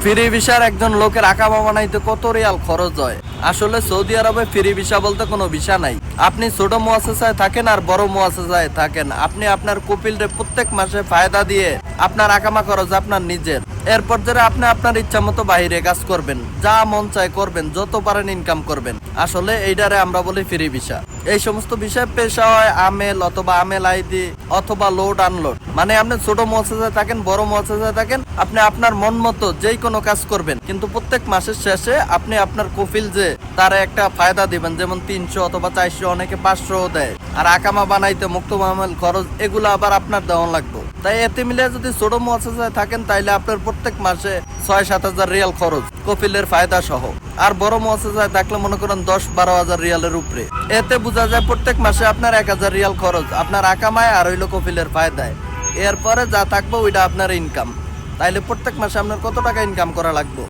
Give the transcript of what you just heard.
Free ভিসার একজন লোকের আকামা বানাইতে কত রিয়াল খরচ হয়? আসলে সৌদি আরবে ফ্রি ভিসা বলতে কোনো ভিসা নাই। আপনি ছোট মুয়াসসাসায় থাকেন আর বড় মুয়াসসাসায় থাকেন, আপনি আপনার কপিলরে প্রত্যেক মাসে ফায়দা দিয়ে আপনার আকামা খরচ আপনার নিজের। এরপর যারা আপনি আপনার ইচ্ছা মতো বাইরে কাজ করবেন, যা মন চায় করবেন, যত পারেন ইনকাম করবেন। আসলে এইটারে আমরা বলি ফ্রি ভিসা। এই সমস্ত বিষয় পেশা হয় আমেল অথবা আমেল আইডি অথবা লোড আনলোড। মানে আপনি ছোট মুয়াসসাসায় থাকেন, বড় মুয়াসসাসায় থাকেন, আপনি আপনার মন মতো যেই কোনো কাজ করবেন, কিন্তু প্রত্যেক মাসের শেষে আপনি আপনার কফিল যে তারা একটা ফায়দা দিবেন, যেমন 300 অথবা 400, অনেকে 500 দেয়। আর আকামা বানাইতে মুক্ত মামল খরচ এগুলো আবার আপনার দেওয়া লাগবে। তাই এতে মিলে যদি ছোট মুয়াসসাসায় থাকেন তাইলে আপনার প্রত্যেক মাসে 6-7 হাজার রিয়াল খরচ কফিলের ফায়দা সহ। আর বড় মুয়াসসাসায় থাকলে মনে করেন 10-12 হাজার রিয়ালের উপরে। এতে বোঝা যায় প্রত্যেক মাসে আপনার 1000 রিয়াল খরচ আপনার আকামায় আর হইলো কফিলের ফায়দায়। এরপরে যা থাকবে ওইটা আপনার ইনকাম। তাইলে প্রত্যেক মাসে আপনার কত টাকা ইনকাম করা লাগবে?